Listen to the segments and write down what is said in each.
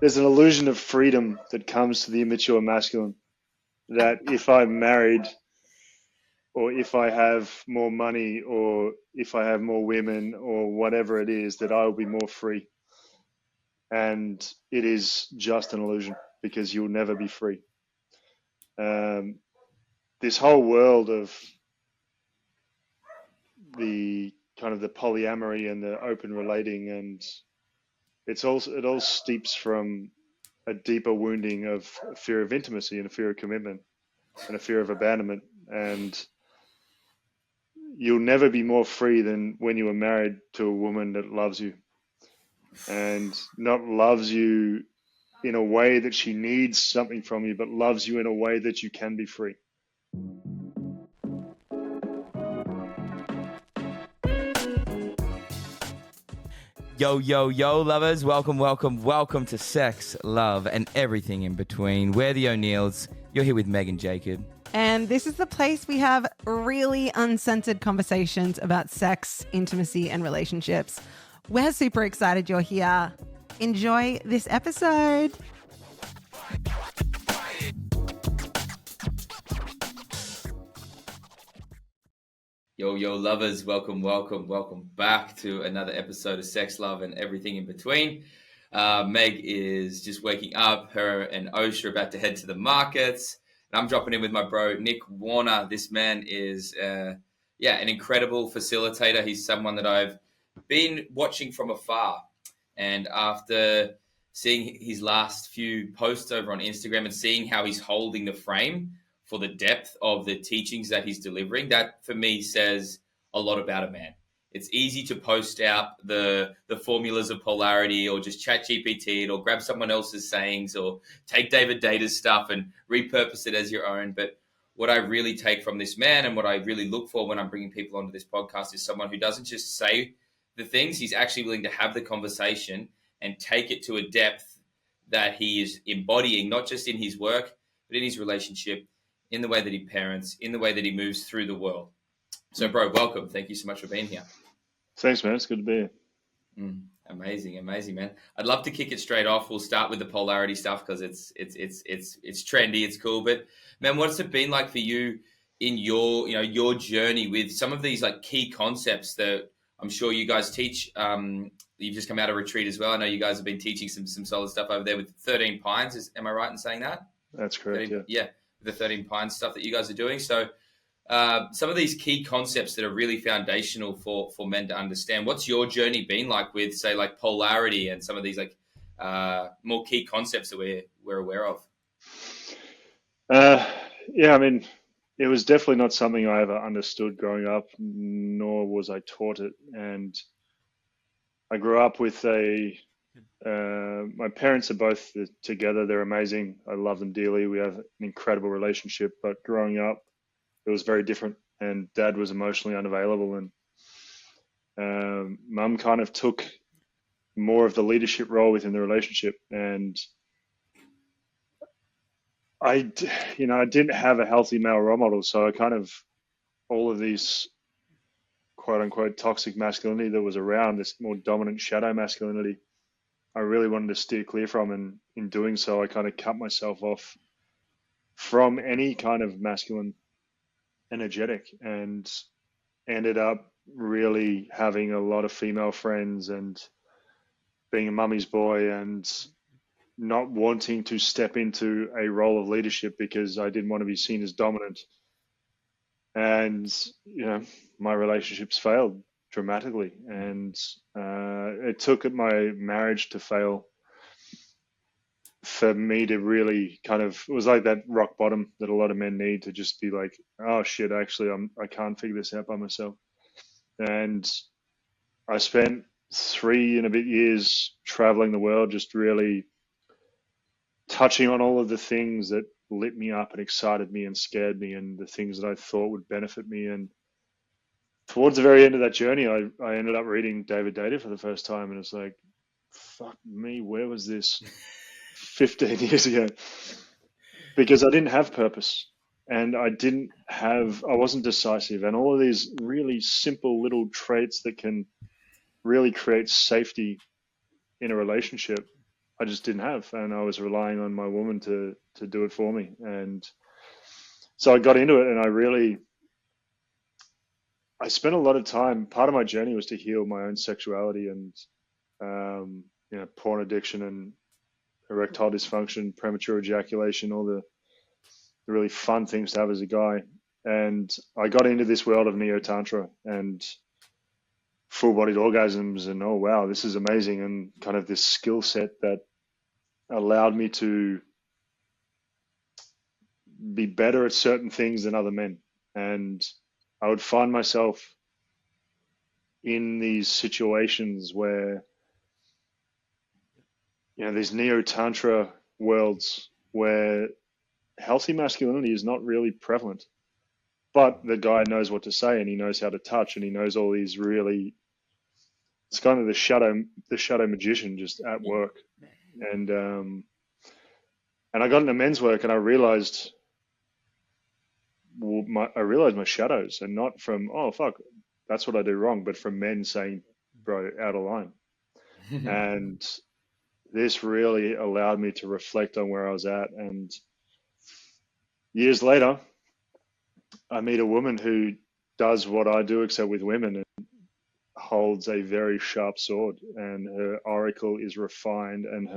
there's an illusion of freedom that comes to the immature masculine, that if I'm married, or if I have more money, or if I have more women, or whatever it is, that I will be more free. And it is just an illusion, because you'll never be free. This whole world of the kind of the polyamory and the open relating, and it all steeps from a deeper wounding of a fear of intimacy and a fear of commitment and a fear of abandonment. And you'll never be more free than when you are married to a woman that loves you, and not loves you in a way that she needs something from you, but loves you in a way that you can be free. Yo, yo, yo, lovers. Welcome to Sex, Love, and Everything in Between. We're the O'Neills. You're here with Meg and Jacob. And this is the place we have really uncensored conversations about sex, intimacy, and relationships. We're super excited you're here. Enjoy this episode. Yo, yo, lovers. Welcome back to another episode of Sex, Love, and Everything in Between. Meg is just waking up. Her and Osh are about to head to the markets. And I'm dropping in with my bro, Nick Warner. This man is, an incredible facilitator. He's someone that I've been watching from afar. And after seeing his last few posts over on Instagram and seeing how he's holding the frame for the depth of the teachings that he's delivering, that for me says a lot about a man. It's easy to post out the formulas of polarity or just chat GPT it or grab someone else's sayings or take David Data's stuff and repurpose it as your own. But what I really take from this man and what I really look for when I'm bringing people onto this podcast is someone who doesn't just say the things, he's actually willing to have the conversation and take it to a depth that he is embodying, not just in his work, but in his relationship, in the way that he parents, in the way that he moves through the world. So, bro, welcome. Thank you so much for being here. Thanks, man. It's good to be here. Amazing, man. I'd love to kick it straight off. We'll start with the polarity stuff because it's trendy, it's cool. But man, what's it been like for you in your journey with some of these like key concepts that I'm sure you guys teach? You've just come out of retreat as well. I know you guys have been teaching some solid stuff over there with 13 Pines. Am I right in saying that? That's correct. Yeah, the 13 Pines stuff that you guys are doing. So. Some of these key concepts that are really foundational for men to understand. What's your journey been like with, say, like polarity and some of these like more key concepts that we're aware of? I mean, it was definitely not something I ever understood growing up, nor was I taught it. And I grew up with my parents are both together. They're amazing. I love them dearly. We have an incredible relationship. But growing up, it was very different, and dad was emotionally unavailable, and mum kind of took more of the leadership role within the relationship. And I didn't have a healthy male role model, so I kind of, all of these quote unquote toxic masculinity that was around, this more dominant shadow masculinity, I really wanted to steer clear from, and in doing so I kind of cut myself off from any kind of masculine energetic, and ended up really having a lot of female friends and being a mummy's boy and not wanting to step into a role of leadership because I didn't want to be seen as dominant. And my relationships failed dramatically, and it took my marriage to fail for me to really kind of, it was like that rock bottom that a lot of men need to just be like, oh shit, actually I can't figure this out by myself. And I spent 3 and a bit years traveling the world, just really touching on all of the things that lit me up and excited me and scared me, and the things that I thought would benefit me. And towards the very end of that journey, I ended up reading David Data for the first time, and it's like, fuck me, where was this 15 years ago? Because I didn't have purpose, and I wasn't decisive, and all of these really simple little traits that can really create safety in a relationship, I just didn't have, and I was relying on my woman to do it for me. And so I got into it, and I spent a lot of time. Part of my journey was to heal my own sexuality and porn addiction and erectile dysfunction, premature ejaculation, all the really fun things to have as a guy. And I got into this world of Neo-Tantra and full-bodied orgasms, and oh wow, this is amazing, and kind of this skill set that allowed me to be better at certain things than other men. And I would find myself in these situations where, these Neo-Tantra worlds where healthy masculinity is not really prevalent, but the guy knows what to say, and he knows how to touch, and he knows all these really, it's kind of the shadow magician just at work. And I got into men's work, and I realized my shadows, and not from, oh fuck, that's what I do wrong, but from men saying, bro, out of line. And this really allowed me to reflect on where I was at. And years later, I meet a woman who does what I do, except with women, and holds a very sharp sword, and her oracle is refined, and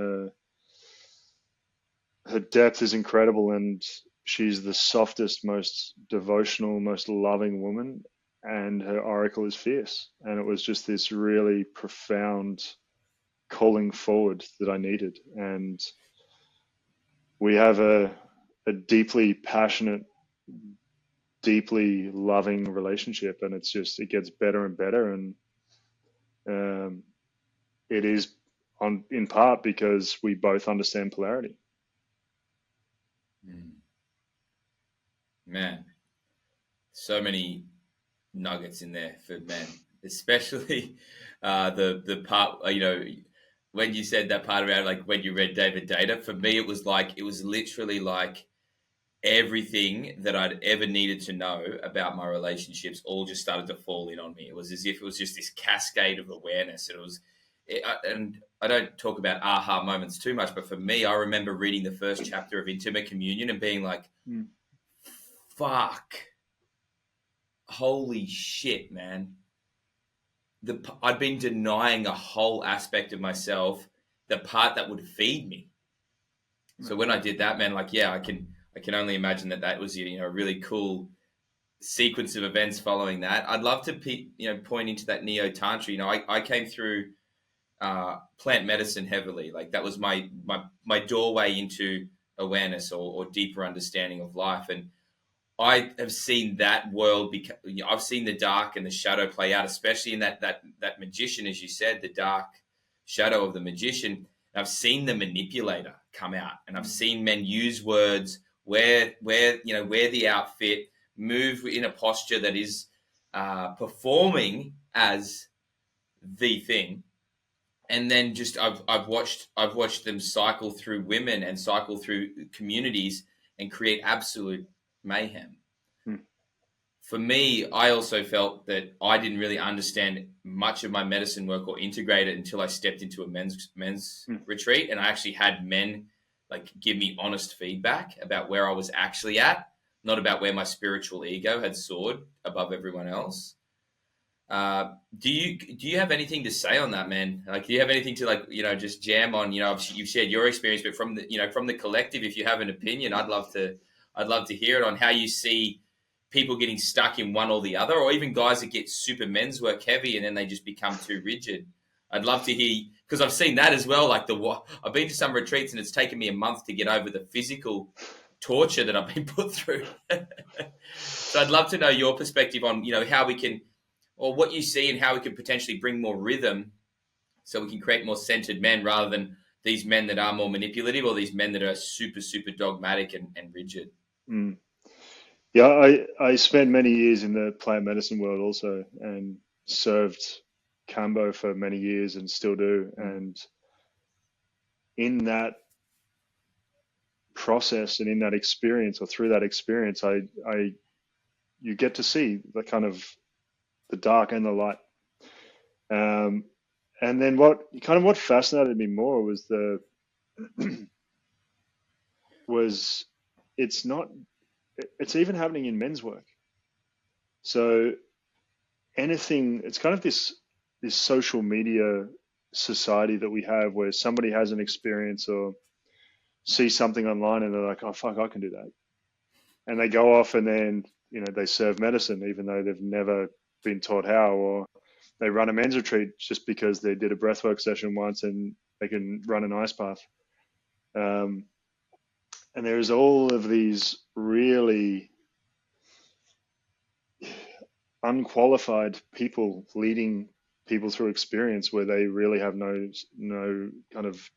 her depth is incredible, and she's the softest, most devotional, most loving woman, and her oracle is fierce. And it was just this really profound calling forward that I needed. And we have a deeply passionate, deeply loving relationship, and it gets better and better. And it is in part because we both understand polarity. Man, so many nuggets in there for men, especially the part, when you said that part about like when you read David Data. For me, it was literally like everything that I'd ever needed to know about my relationships all just started to fall in on me. It was as if it was just this cascade of awareness. And I don't talk about aha moments too much, but for me, I remember reading the first chapter of Intimate Communion and being like, fuck, holy shit, man. I'd been denying a whole aspect of myself, the part that would feed me. So when I did that, man, like, yeah, I can only imagine that was, a really cool sequence of events following that. I'd love to, point into that Neo-Tantra. I came through plant medicine heavily. Like that was my doorway into awareness or deeper understanding of life. And I have seen that world I've seen the dark and the shadow play out, especially in that magician, as you said, the dark shadow of the magician. I've seen the manipulator come out, and I've seen men use words, wear the outfit, move in a posture that is performing as the thing, and then just I've watched them cycle through women and cycle through communities and create absolute mayhem. For me, I also felt that I didn't really understand much of my medicine work or integrate it until I stepped into a men's retreat, and I actually had men like give me honest feedback about where I was actually at, not about where my spiritual ego had soared above everyone else. Do you have anything to say on that, man? Like, do you have anything to just jam on? Obviously you've shared your experience, but from the collective, if you have an opinion, I'd love to hear it on how you see people getting stuck in one or the other, or even guys that get super men's work heavy and then they just become too rigid. I'd love to hear, because I've seen that as well. Like I've been to some retreats and it's taken me a month to get over the physical torture that I've been put through. So I'd love to know your perspective on, how we can, or what you see and how we could potentially bring more rhythm so we can create more centered men rather than these men that are more manipulative or these men that are super, super dogmatic and rigid. Yeah, I spent many years in the plant medicine world also, and served Cambo for many years and still do. And in that process and in that experience, or through that experience, you get to see the kind of the dark and the light. And then what fascinated me more was the was it's even happening in men's work. So it's kind of this social media society that we have where somebody has an experience or sees something online and they're like, oh fuck, I can do that. And they go off and then, they serve medicine even though they've never been taught how, or they run a men's retreat just because they did a breathwork session once and they can run an ice bath. And there's all of these really unqualified people leading people through experience where they really have no kind of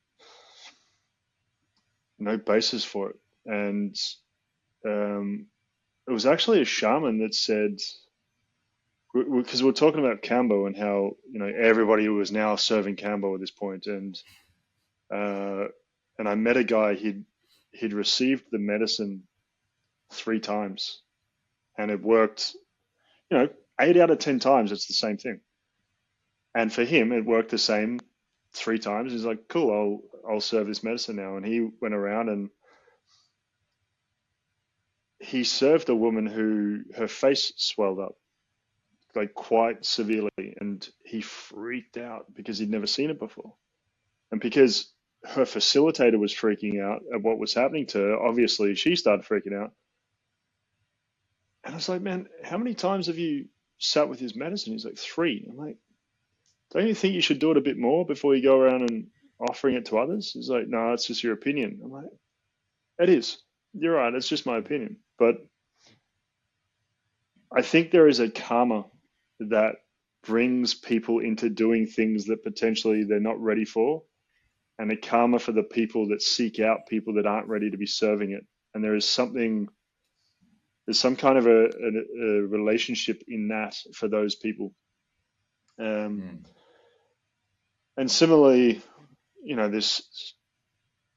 no basis for it. And it was actually a shaman that said, because we're talking about Kambo and how everybody was now serving Kambo at this point, and I met a guy, he'd received the medicine 3 times, and it worked. 8 out of 10 times it's the same thing. And for him, it worked the same 3 times. He's like, cool, I'll serve this medicine now. And he went around and he served a woman who her face swelled up like quite severely, and he freaked out because he'd never seen it before. And because her facilitator was freaking out at what was happening to her, obviously she started freaking out. And I was like, man, how many times have you sat with his medicine? He's like, 3. I'm like, don't you think you should do it a bit more before you go around and offering it to others? He's like, no, it's just your opinion. I'm like, it is. You're right. It's just my opinion. But I think there is a karma that brings people into doing things that potentially they're not ready for, and a karma for the people that seek out people that aren't ready to be serving it. And there's some kind of a relationship in that for those people. And similarly, this,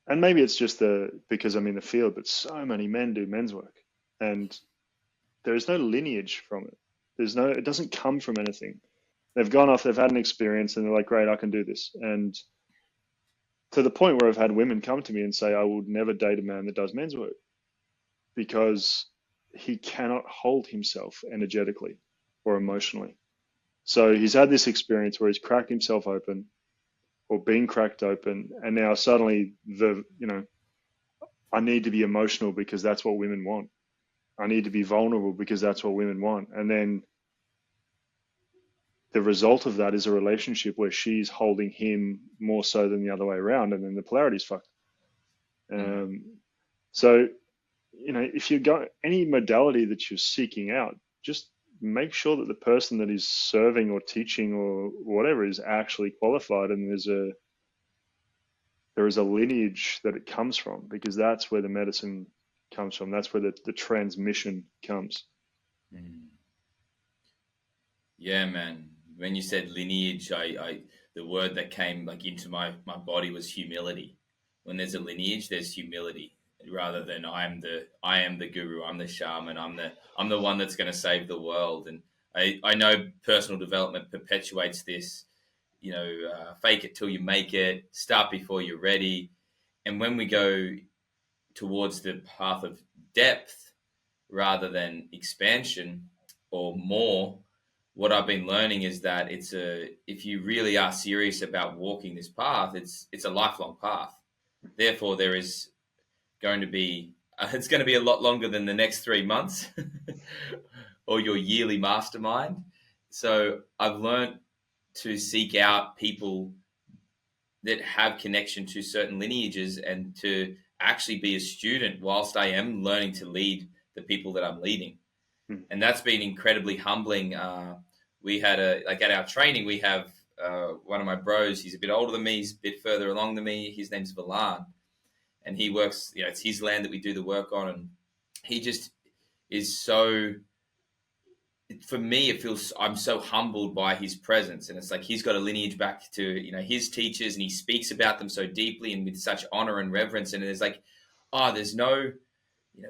and maybe it's just because I'm in the field, but so many men do men's work, and there's no lineage from it. It doesn't come from anything. They've gone off, they've had an experience, and they're like, great, I can do this. And to the point where I've had women come to me and say, I would never date a man that does men's work because he cannot hold himself energetically or emotionally. So he's had this experience where he's cracked himself open or been cracked open, and now suddenly I need to be emotional because that's what women want. I need to be vulnerable because that's what women want. And then the result of that is a relationship where she's holding him more so than the other way around, and then the polarity's fucked. So, if you got any modality that you're seeking out, just make sure that the person that is serving or teaching or whatever is actually qualified, and there is a lineage that it comes from, because that's where the medicine comes from. That's where the transmission comes. Yeah, man. When you said lineage, the word that came like into my body was humility. When there's a lineage, there's humility, rather than I am the guru, I'm the shaman, I'm the one that's going to save the world. And I know personal development perpetuates this, fake it till you make it, start before you're ready. And when we go towards the path of depth rather than expansion or more, what I've been learning is that if you really are serious about walking this path, it's a lifelong path. Therefore, there is going to be it's going to be a lot longer than the next 3 months or your yearly mastermind. So I've learned to seek out people that have connection to certain lineages and to actually be a student whilst I am learning to lead the people that I'm leading. And that's been incredibly humbling. We had at our training, we have one of my bros. He's a bit older than me. He's a bit further along than me. His name's Valan, and he works, it's his land that we do the work on. And he just is so, for me, it feels, I'm so humbled by his presence. And it's like, he's got a lineage back to, his teachers, and he speaks about them so deeply and with such honor and reverence. And it's like, there's no,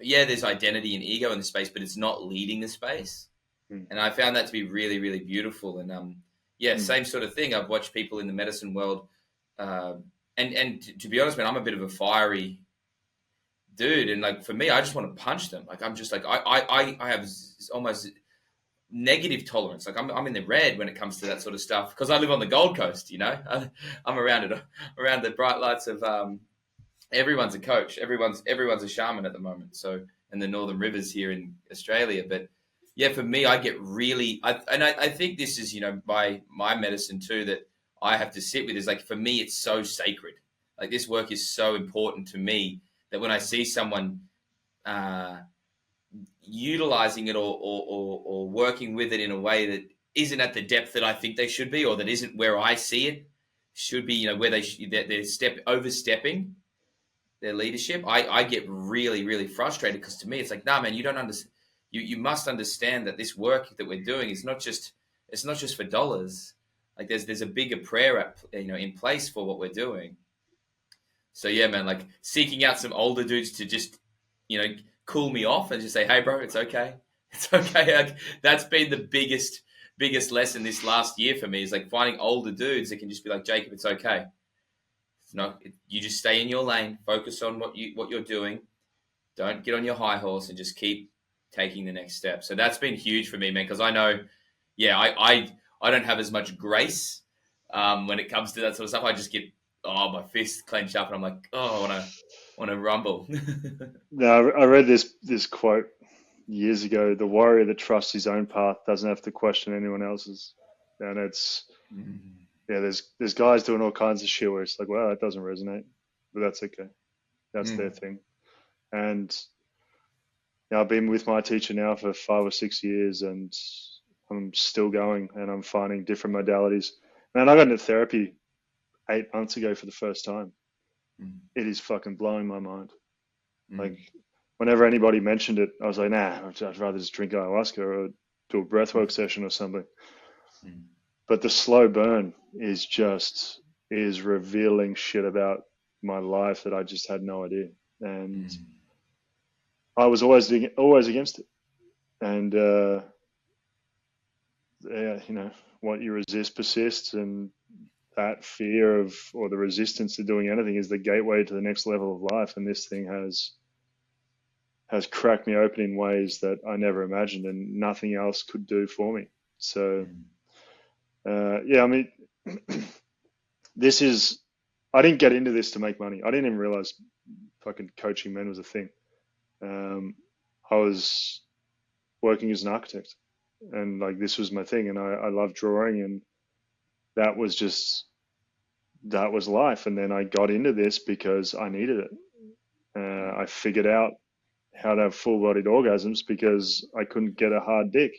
there's identity and ego in the space, but it's not leading the space. And I found that to be really, really beautiful. And same sort of thing. I've watched people in the medicine world and to be honest, man, I'm a bit of a fiery dude, and like for me, I just want to punch them. Like I'm just like I have almost negative tolerance. Like I'm in the red when it comes to that sort of stuff because I live on the Gold Coast. You know, I'm around the bright lights of everyone's a coach, everyone's a shaman at the moment. So in the Northern Rivers here in Australia, but yeah, for me, I get really, I think this is my medicine too that I have to sit with is like for me, it's so sacred. Like this work is so important to me that when I see someone utilizing it or working with it in a way that isn't at the depth that I think they should be, or that isn't where I see it should be, where they're overstepping their leadership, I get really, really frustrated because to me it's like, nah, man, you don't understand. You must understand that this work that we're doing is not just for dollars. Like there's a bigger prayer in place for what we're doing. So yeah, man, like seeking out some older dudes to just cool me off and just say, hey, bro, it's okay, it's okay. Like, that's been the biggest lesson this last year for me is like finding older dudes that can just be like, Jacob, it's okay. You just stay in your lane, focus on what you're doing. Don't get on your high horse and just keep taking the next step. So that's been huge for me, man, because I know, I don't have as much grace when it comes to that sort of stuff. I just get my fists clenched up and I'm like, I want to rumble. No, I read this quote years ago. The warrior that trusts his own path doesn't have to question anyone else's. And it's there's guys doing all kinds of shit where it's like, well, that doesn't resonate, but that's okay. That's their thing. And I've been with my teacher now for 5 or 6 years, and I'm still going, and I'm finding different modalities. Man, I got into therapy 8 months ago for the first time. It is fucking blowing my mind. Like, whenever anybody mentioned it, I was like, nah, I'd rather just drink ayahuasca or do a breathwork session or something. But the slow burn is revealing shit about my life that I just had no idea. And I was always against it. And, what you resist persists, and that fear or the resistance to doing anything is the gateway to the next level of life. And this thing has cracked me open in ways that I never imagined, and nothing else could do for me. So, I mean, I didn't get into this to make money. I didn't even realize fucking coaching men was a thing. I was working as an architect, and like this was my thing, and I love drawing, and that was life. And then I got into this because I needed it. I figured out how to have full-bodied orgasms because I couldn't get a hard dick.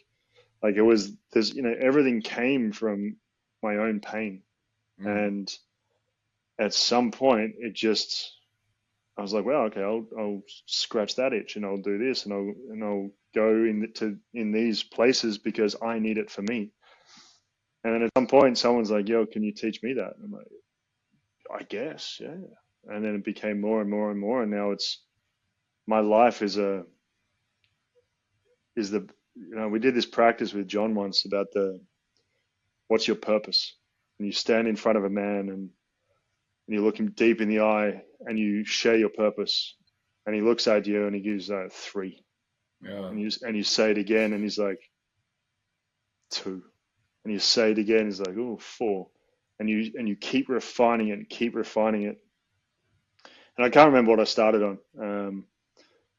Like everything came from my own pain. And at some point I was like, well, okay, I'll scratch that itch, and I'll do this, and I'll go in these places because I need it for me. And then at some point someone's like, yo, can you teach me that? And I'm like, I guess, yeah. And then it became more and more and more, and now my life we did this practice with John once about what's your purpose? And you stand in front of a man and you look him deep in the eye and you share your purpose, and he looks at you and he gives 3. Yeah. And you say it again and he's like 2. And you say it again, he's like, 4. And you keep refining it and keep refining it. And I can't remember what I started on.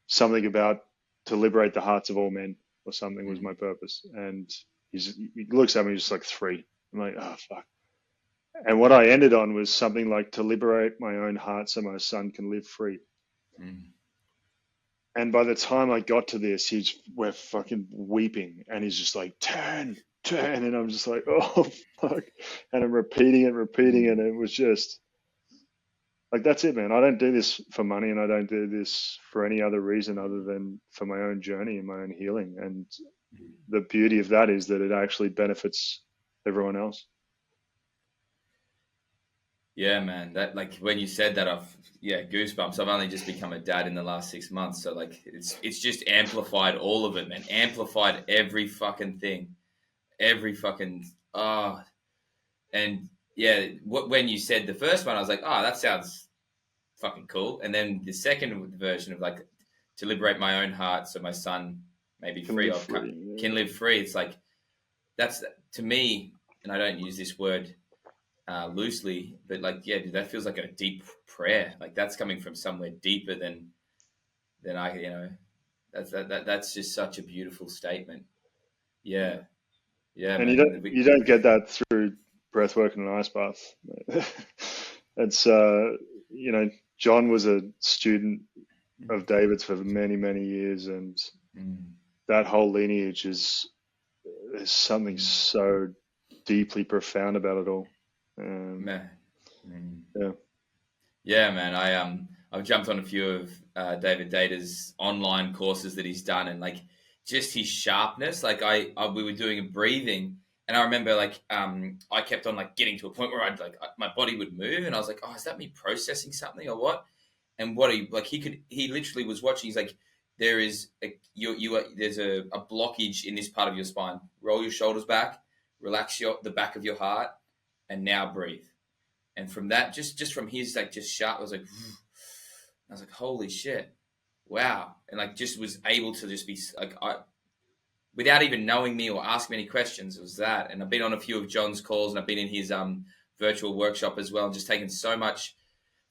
Something about to liberate the hearts of all men or something was my purpose. And he looks at me just like 3. I'm like, oh, fuck. And what I ended on was something like to liberate my own heart so my son can live free. And by the time I got to this, we're fucking weeping, and he's just like, 10. And I'm just like, oh, fuck. And I'm repeating it. And it was just like, that's it, man. I don't do this for money, and I don't do this for any other reason other than for my own journey and my own healing. And the beauty of that is that it actually benefits everyone else. Yeah, man. That, like, when you said that, goosebumps. I've only just become a dad in the last 6 months, so like it's just amplified all of it, man. Amplified every fucking thing, and when you said the first one, I was like, oh, that sounds fucking cool. And then the second version of like, to liberate my own heart so my son may be free, can live free. It's like, that's to me, and I don't use this word loosely, but like, yeah, dude, that feels like a deep prayer. Like that's coming from somewhere deeper than I, that's just such a beautiful statement. Yeah. And man. you don't get that through breath work and an ice bath. It's John was a student of David's for many, many years, and that whole lineage is something so deeply profound about it all. Yeah, man. I've jumped on a few of David Data's online courses that he's done, and like just his sharpness. Like we were doing a breathing, and I remember like I kept on like getting to a point where I'd like my body would move, and I was like, oh, is that me processing something or what? And what he literally was watching. He's like, there is there's a blockage in this part of your spine. Roll your shoulders back, relax the back of your heart, and now breathe. And from that, just from his like just sharp, I was like, holy shit, wow, and like just was able to just be like, without even knowing me or asking me any questions, it was that. And I've been on a few of John's calls, and I've been in his virtual workshop as well, and just taken so much.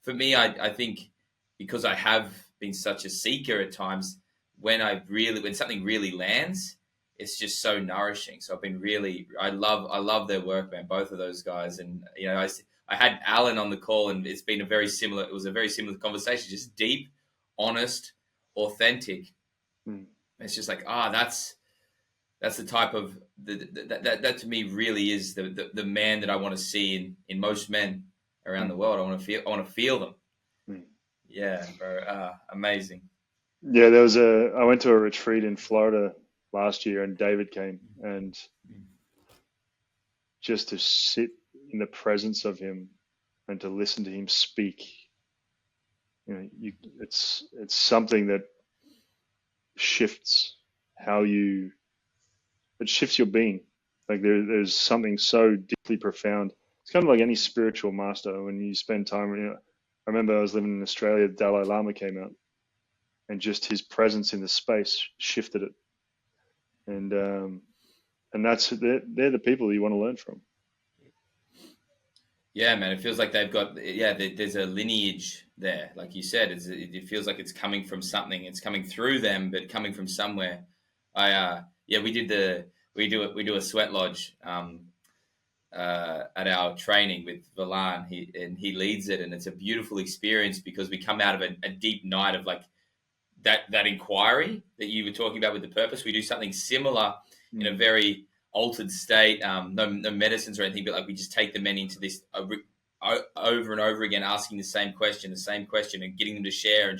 For me, I think because I have been such a seeker at times, when something really lands, it's just so nourishing. So I've been I love their work, man, both of those guys. And I had Alan on the call, and it was a very similar conversation, just deep, honest, authentic. It's just like, that's the type of that to me really is the man that I want to see in most men around the world. I want to feel them. Yeah, bro. Amazing. Yeah, I went to a retreat in Florida last year, and David came, and just to sit in the presence of him and to listen to him speak, it's something that shifts it shifts your being. Like there's something so deeply profound. It's kind of like any spiritual master. When you spend time, I remember I was living in Australia, the Dalai Lama came out, and just his presence in the space shifted it. And they're the people you want to learn from. Yeah, man, it feels like they've got, there's a lineage there. Like you said, it feels like it's coming from something. It's coming through them, but coming from somewhere. We do a sweat lodge at our training with Valan. He leads it, and it's a beautiful experience because we come out of a deep night of like that inquiry that you were talking about with the purpose. We do something similar in a very altered state, no medicines or anything, but like we just take the men into this over and over again, asking the same question, and getting them to share, and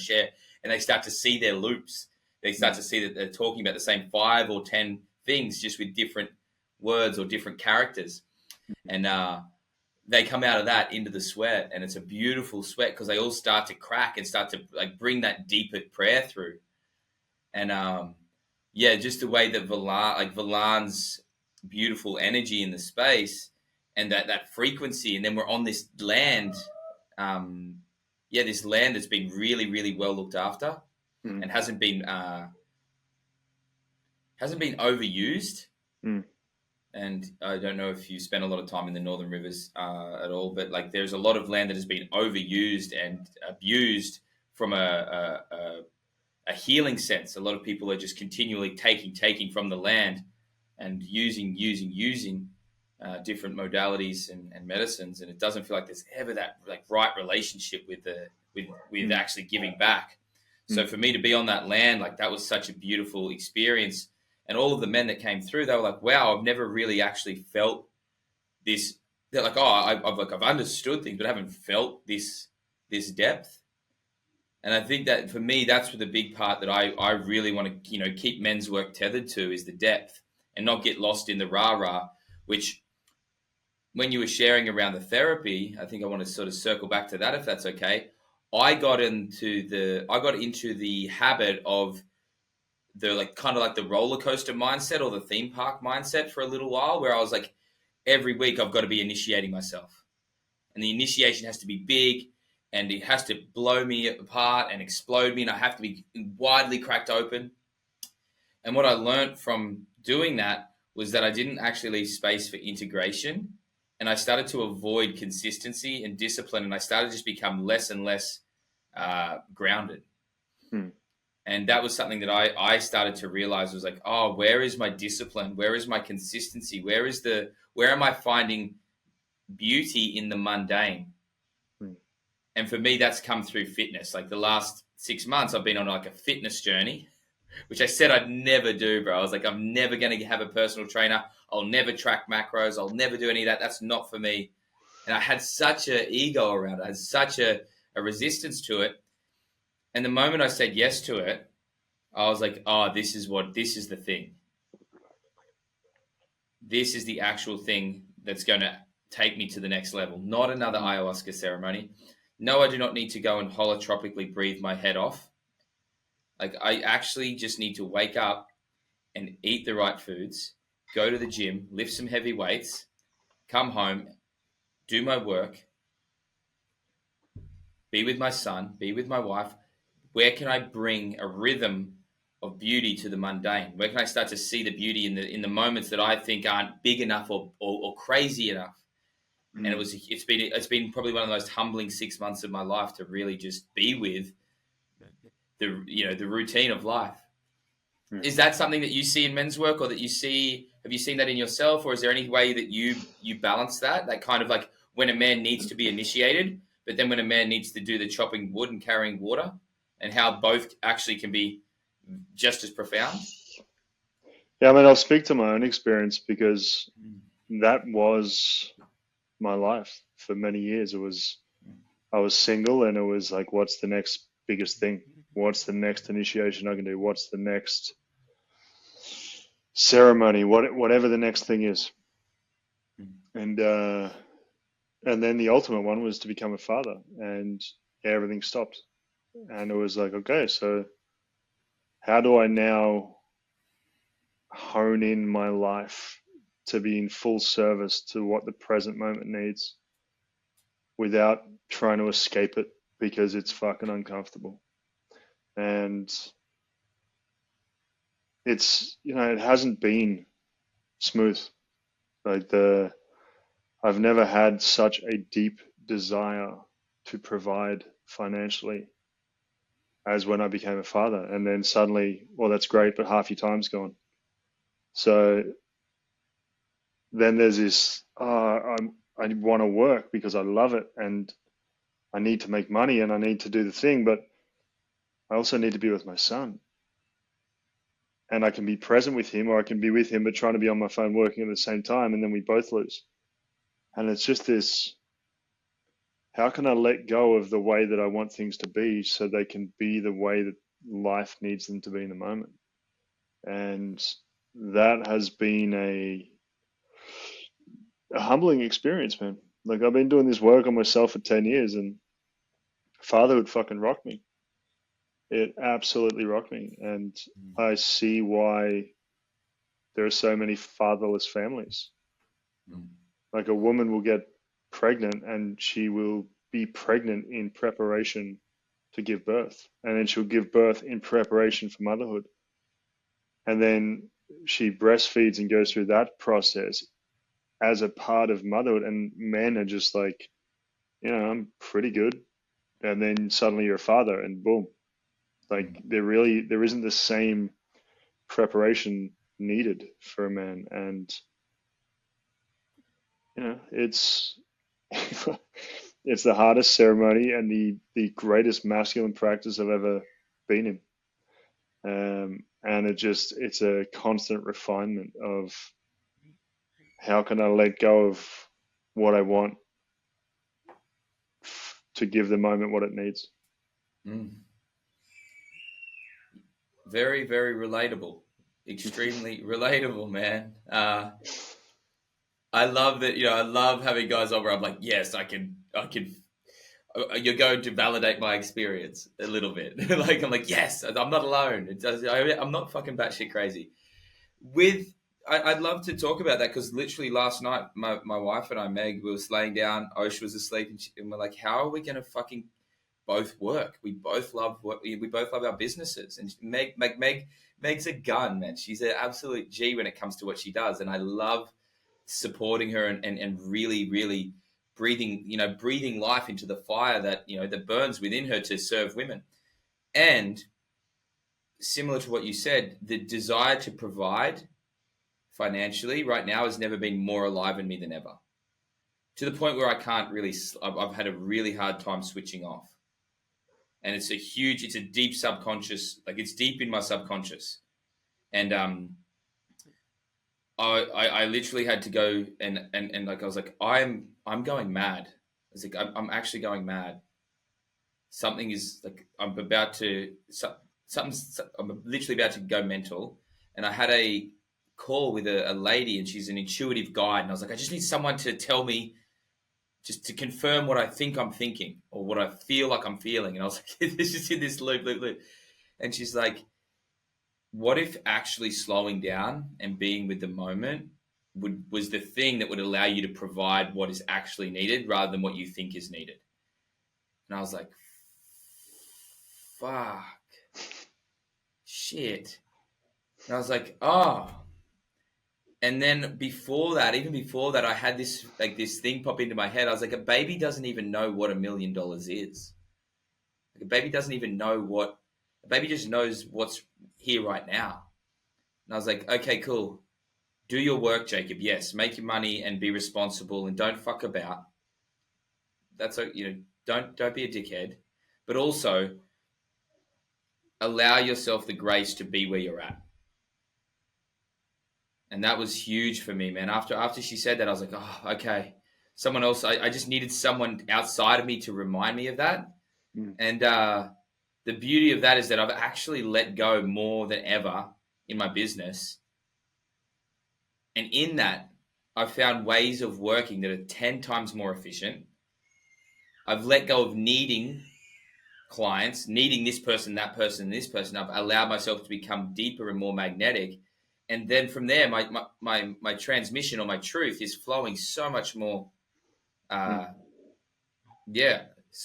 they start to see their loops. They start to see that they're talking about the same 5 or 10 things, just with different words or different characters. And they come out of that into the sweat, and it's a beautiful sweat because they all start to crack and start to like bring that deeper prayer through. And just the way that Valan's beautiful energy in the space and that frequency, and then we're on this land, this land that's been really, really well looked after and hasn't been overused. And I don't know if you spend a lot of time in the Northern Rivers at all, but like there's a lot of land that has been overused and abused from a healing sense. A lot of people are just continually taking from the land and using different modalities and medicines, and it doesn't feel like there's ever that like right relationship with actually giving back. So for me to be on that land, like that was such a beautiful experience. And all of the men that came through, they were like, wow, I've never really actually felt this. They're like, I've understood things, but I haven't felt this depth. And I think that for me, that's the big part that I really want to, keep men's work tethered to is the depth and not get lost in the rah-rah, which when you were sharing around the therapy, I think I want to sort of circle back to that, if that's okay. I got into the habit of the like kind of like the roller coaster mindset or the theme park mindset for a little while, where I was like, every week I've got to be initiating myself. and the initiation has to be big, and it has to blow me apart and explode me, and I have to be widely cracked open. And what I learned from doing that was that I didn't actually leave space for integration, and I started to avoid consistency and discipline, and I started to just become less and less grounded. And that was something that I started to realize was like, oh, where is my discipline? Where is my consistency? Where am I finding beauty in the mundane? And for me, that's come through fitness. Like the last 6 months, I've been on like a fitness journey, which I said I'd never do, bro. I was like, I'm never going to have a personal trainer. I'll never track macros. I'll never do any of that. That's not for me. And I had such an ego around it. I had such a resistance to it. And the moment I said yes to it, I was like, oh, this is the thing. This is the actual thing that's going to take me to the next level. Not another ayahuasca ceremony. No, I do not need to go and holotropically breathe my head off. Like, I actually just need to wake up and eat the right foods, go to the gym, lift some heavy weights, come home, do my work, be with my son, be with my wife. Where can I bring a rhythm of beauty to the mundane? Where can I start to see the beauty in the moments that I think aren't big enough or crazy enough? And it's been probably one of the most humbling 6 months of my life to really just be with the routine of life. Is that something that you see in men's work, or that have you seen that in yourself, or is there any way that you balance that kind of like when a man needs to be initiated, but then when a man needs to do the chopping wood and carrying water, and how both actually can be just as profound? Yeah, I mean, I'll speak to my own experience because that was my life for many years. I was single, and it was like, what's the next biggest thing? What's the next initiation I can do? What's the next ceremony? Whatever the next thing is. And then the ultimate one was to become a father, and everything stopped. And it was like, okay, so how do I now hone in my life to be in full service to what the present moment needs without trying to escape it because it's fucking uncomfortable? And it's, it hasn't been smooth. Like I've never had such a deep desire to provide financially as when I became a father. And then suddenly, well, that's great, but half your time's gone. So then there's this, I want to work because I love it, and I need to make money, and I need to do the thing, but I also need to be with my son. And I can be present with him, or I can be with him but trying to be on my phone working at the same time, and then we both lose. And it's just this, how can I let go of the way that I want things to be so they can be the way that life needs them to be in the moment? And that has been a humbling experience, man. Like, I've been doing this work on myself for 10 years, and fatherhood fucking rocked me. It absolutely rocked me. And I see why there are so many fatherless families. Like, a woman will get pregnant, and she will be pregnant in preparation to give birth. And then she'll give birth in preparation for motherhood. And then she breastfeeds and goes through that process as a part of motherhood. And men are just like, I'm pretty good. And then suddenly you're a father, and boom. Like, there isn't the same preparation needed for a man. And, it's it's the hardest ceremony and the greatest masculine practice I've ever been in. And it's a constant refinement of how can I let go of what I want to give the moment what it needs. Very, very relatable. Extremely relatable, man. I love that. I love having guys over. I'm like, yes, I can. You're going to validate my experience a little bit. I'm like, yes, I'm not alone. I'm not fucking batshit crazy. With I'd love to talk about that, because literally last night, my wife and I, Meg, we was laying down, Osha was asleep, and we're like, how are we going to fucking both work? We both love work. We both love our businesses. And Meg's a gun, man. She's an absolute G when it comes to what she does. And I love supporting her and really, really breathing life into the fire that, that burns within her to serve women. And similar to what you said, the desire to provide financially right now has never been more alive in me than ever. To the point where I can't really, I've had a really hard time switching off. And it's a deep subconscious, like it's deep in my subconscious. And I literally had to go and like, I was like, I'm going mad. I was like, I'm actually going mad. Something is like, I'm literally about to go mental. And I had a call with a lady, and she's an intuitive guide. And I was like, I just need someone to tell me, just to confirm what I think I'm thinking or what I feel like I'm feeling. And I was like, it's just in this loop. And she's like, what if actually slowing down and being with the moment was the thing that would allow you to provide what is actually needed rather than what you think is needed? And I was like, fuck, shit. And I was like, oh. And then even before that, I had this thing pop into my head. I was like, a baby doesn't even know what $1 million is. Like, a baby doesn't even know a baby just knows what's here right now. And I was like, okay, cool. Do your work, Jacob. Yes, make your money and be responsible and don't fuck about. That's don't be a dickhead, but also allow yourself the grace to be where you're at. And that was huge for me, man. After she said that, I was like, oh, okay. Someone else, I just needed someone outside of me to remind me of that. Mm. And the beauty of that is that I've actually let go more than ever in my business. And in that, I've found ways of working that are 10 times more efficient. I've let go of needing clients, needing this person, that person, this person. I've allowed myself to become deeper and more magnetic. And then from there, my transmission or my truth is flowing so much more, so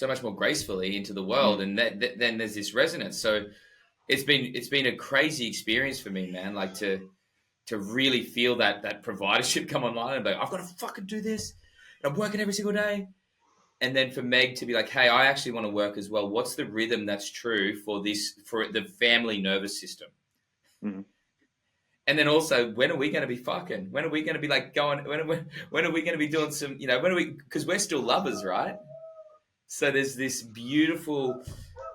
much more gracefully into the world. And then there's this resonance. So it's been a crazy experience for me, man. Like to really feel that providership come online and be like, I've got to fucking do this. And I'm working every single day. And then for Meg to be like, hey, I actually want to work as well. What's the rhythm that's true for the family nervous system? Mm-hmm. And then also, when are we going to be fucking? When are we going to be like going? When are we going to be doing some? When are we? Because we're still lovers, right? So there's this beautiful,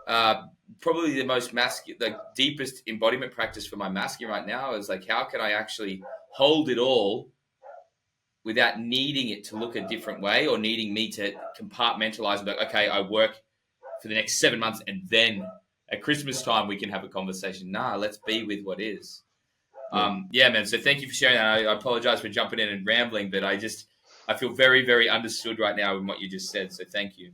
probably the most masculine, the deepest embodiment practice for my masculine right now is like, how can I actually hold it all without needing it to look a different way or needing me to compartmentalize and be like, okay, I work for the next 7 months and then at Christmas time we can have a conversation. Nah, let's be with what is. Yeah, man. So thank you for sharing that. I apologize for jumping in and rambling, but I feel very, very understood right now in what you just said. So thank you.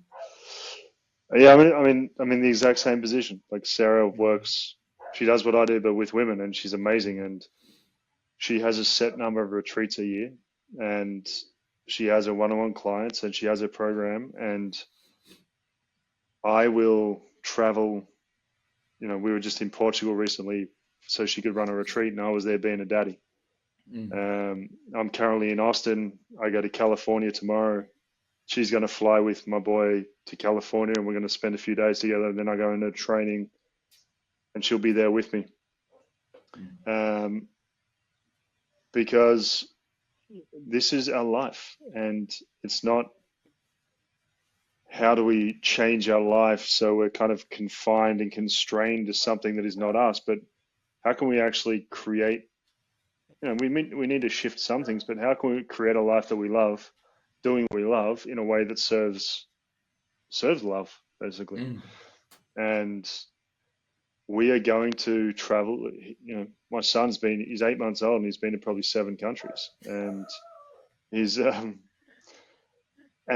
Yeah, I'm in the exact same position. Like Sarah works, she does what I do, but with women, and she's amazing. And she has a set number of retreats a year, and she has her one-on-one clients, and she has a program. And I will travel. We were just in Portugal recently, so she could run a retreat, and I was there being a daddy. I'm currently in Austin. I go to California tomorrow. She's going to fly with my boy to California, and we're going to spend a few days together. And then I go into training, and she'll be there with me. Because this is our life, and it's not how do we change our life so we're kind of confined and constrained to something that is not us, but how can we actually create, we need to shift some things, but how can we create a life that we love, doing what we love in a way that serves love, basically. And we are going to travel. My son's he's 8 months old, and he's been to probably 7 countries, and he's and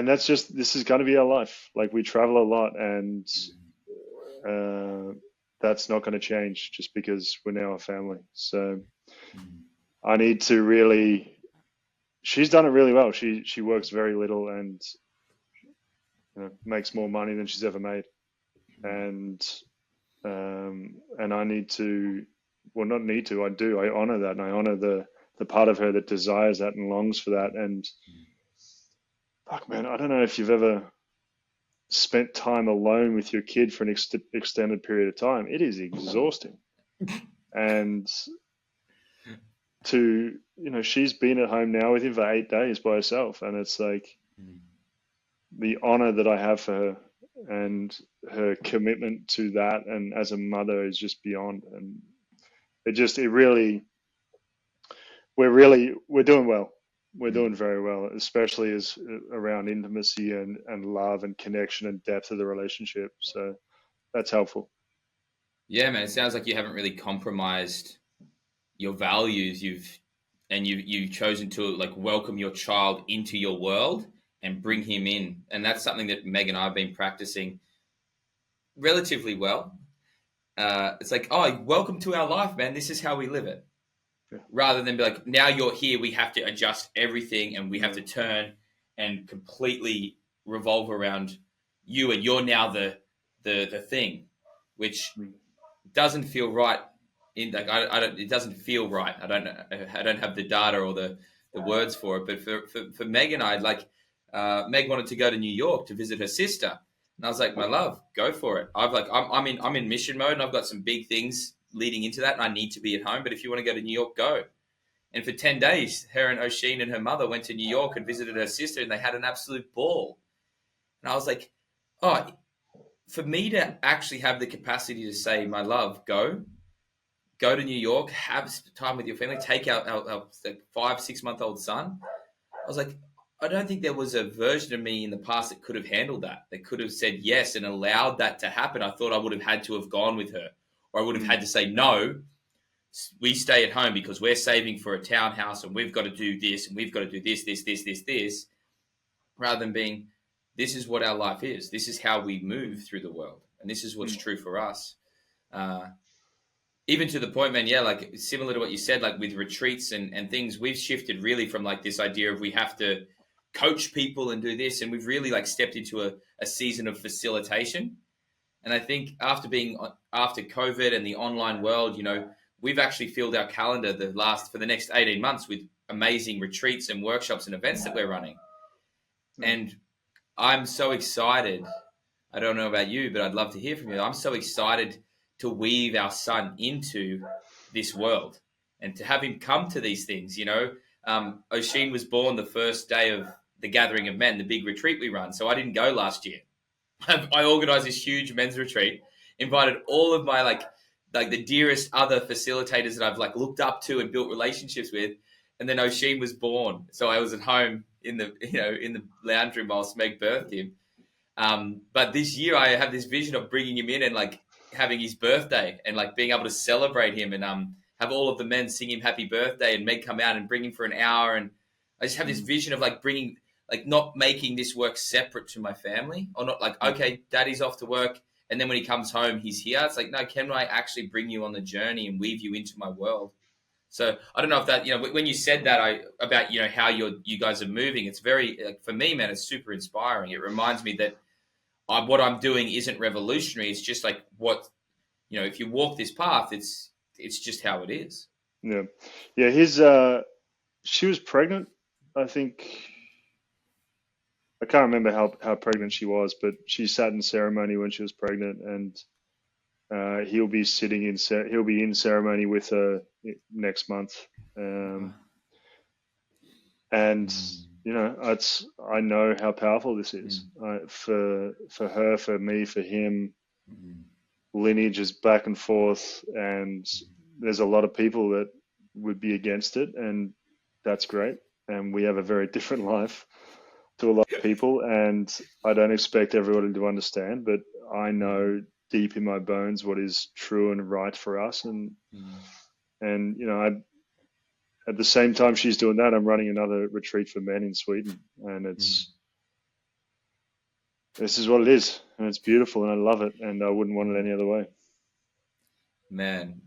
that's this is going to be our life. Like, we travel a lot, and that's not going to change just because we're now a family. So I need to really. She's done it really well. She works very little and makes more money than she's ever made, and I need to. Well, not need to. I do. I honor that, and I honor the part of her that desires that and longs for that. And fuck, man, I don't know if you've ever spent time alone with your kid for an extended period of time. It is exhausting, and she's been at home now with him for 8 days by herself, and it's like the honor that I have for her and her commitment to that, and as a mother, is just beyond. And it really, we're doing well. We're doing very well, especially as around intimacy and love and connection and depth of the relationship. So that's helpful. Yeah, man. It sounds like you haven't really compromised your values. You've chosen to like welcome your child into your world and bring him in. And that's something that Meg and I have been practicing relatively well. It's like, oh, welcome to our life, man. This is how we live it. Yeah. Rather than be like, now you're here, we have to adjust everything and we have to turn and completely revolve around you, and you're now the thing, which doesn't feel right. It doesn't feel right. I don't have the data or the words for it. But for Meg and I, like Meg wanted to go to New York to visit her sister, and I was like, my love, go for it. I'm in mission mode, and I've got some big things leading into that, and I need to be at home. But if you want to go to New York, go. And for 10 days, her and Oisin and her mother went to New York and visited her sister, and they had an absolute ball. And I was like, oh, for me to actually have the capacity to say, my love, go to New York, have time with your family, take our 5-6 month old son. I was like, I don't think there was a version of me in the past that could have handled that could have said yes and allowed that to happen. I thought I would have had to have gone with her, or I would have had to say, no, we stay at home because we're saving for a townhouse and we've got to do this and we've got to do this, rather than being, this is what our life is. This is how we move through the world. And this is what's true for us. Even to the point, man, like similar to what you said, like with retreats and things, we've shifted really from like this idea of we have to coach people and do this. And we've really like stepped into a season of facilitation. And I think after COVID and the online world, we've actually filled our calendar for the next 18 months with amazing retreats and workshops and events that we're running. And I'm so excited. I don't know about you, but I'd love to hear from you. I'm so excited to weave our son into this world and to have him come to these things. Oisin was born the first day of the Gathering of Men, the big retreat we run. So I didn't go last year. I organized this huge men's retreat, invited all of my like the dearest other facilitators that I've like looked up to and built relationships with. And then Oisin was born. So I was at home in the lounge room whilst Meg birthed him. But this year I have this vision of bringing him in and like having his birthday and like being able to celebrate him and have all of the men sing him happy birthday and Meg come out and bring him for an hour. And I just have this vision of like bringing, like not making this work separate to my family, or not like, okay, daddy's off to work and then when he comes home, he's here. It's like, no, can I actually bring you on the journey and weave you into my world? So I don't know if that, when you said that about, how you guys are moving, it's very, like, for me, man, it's super inspiring. It reminds me that what I'm doing isn't revolutionary. It's just like what, if you walk this path, it's just how it is. Yeah. She was pregnant. I think, I can't remember how pregnant she was, but she sat in ceremony when she was pregnant, and he'll be in ceremony with her next month. And I know how powerful this is for her, for me, for him. Lineage is back and forth, and there's a lot of people that would be against it, and that's great. And we have a very different life to a lot of people, and I don't expect everybody to understand, but I know deep in my bones what is true and right for us. And at the same time she's doing that, I'm running another retreat for men in Sweden, and this is what it is, and it's beautiful, and I love it, and I wouldn't want it any other way. Man,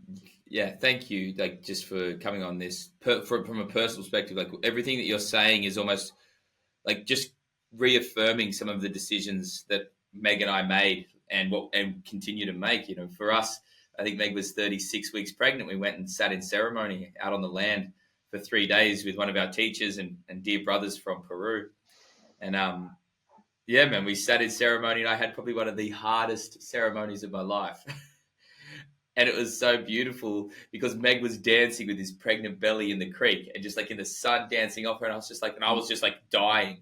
yeah, thank you. Like, just for coming on this from a personal perspective, like everything that you're saying is almost like just reaffirming some of the decisions that Meg and I made and continue to make. You know, for us, I think Meg was 36 weeks pregnant. We went and sat in ceremony out on the land for 3 days with one of our teachers and dear brothers from Peru. And yeah, man, we sat in ceremony, and I had probably one of the hardest ceremonies of my life. And it was so beautiful because Meg was dancing with his pregnant belly in the creek and just like in the sun dancing off her. And I was just like, dying,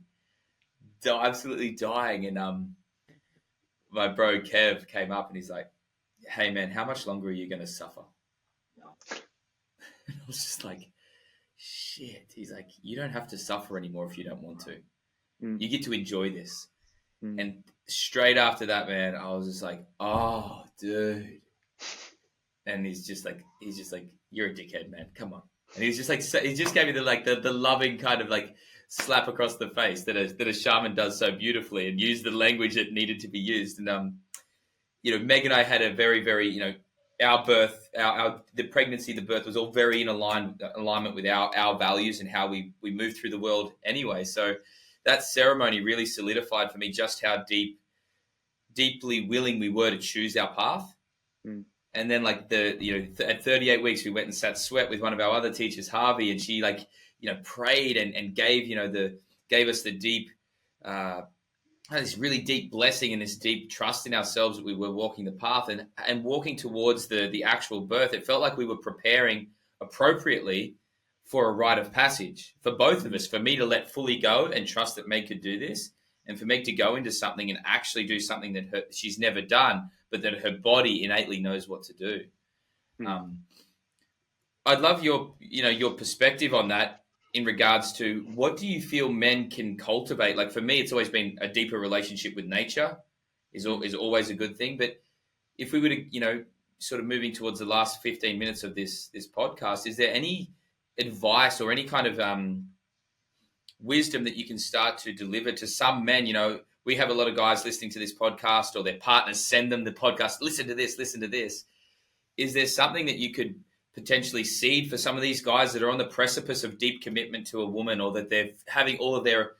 absolutely dying. And my bro Kev came up and he's like, "Hey man, how much longer are you going to suffer?" And I was just like, shit. He's like, "You don't have to suffer anymore if you don't want to. You get to enjoy this." And straight after that, man, I was just like, "Oh, dude." And he's just like, "You're a dickhead, man. Come on." And he's just like, he just gave me the loving kind of like slap across the face that a shaman does so beautifully, and used the language that needed to be used. And you know, Meg and I had a very, very, you know, our birth, the pregnancy, the birth was all very in alignment with our values and how we move through the world anyway. So that ceremony really solidified for me just how deeply willing we were to choose our path. And then like at 38 weeks, we went and sat sweat with one of our other teachers, Harvey, and she prayed and gave us the deep, this really deep blessing and this deep trust in ourselves that we were walking the path and walking towards the actual birth. It felt like we were preparing appropriately for a rite of passage for both of us, for me to let fully go and trust that Meg could do this, and for Meg to go into something and actually do something that she's never done, but that her body innately knows what to do. I'd love your perspective on that in regards to what do you feel men can cultivate? Like for me, it's always been a deeper relationship with nature is always a good thing. But if we were to, sort of moving towards the last 15 minutes of this podcast, is there any advice or any kind of wisdom that you can start to deliver to some men? We have a lot of guys listening to this podcast, or their partners send them the podcast. Listen to this. Is there something that you could potentially seed for some of these guys that are on the precipice of deep commitment to a woman, or that they're having all of their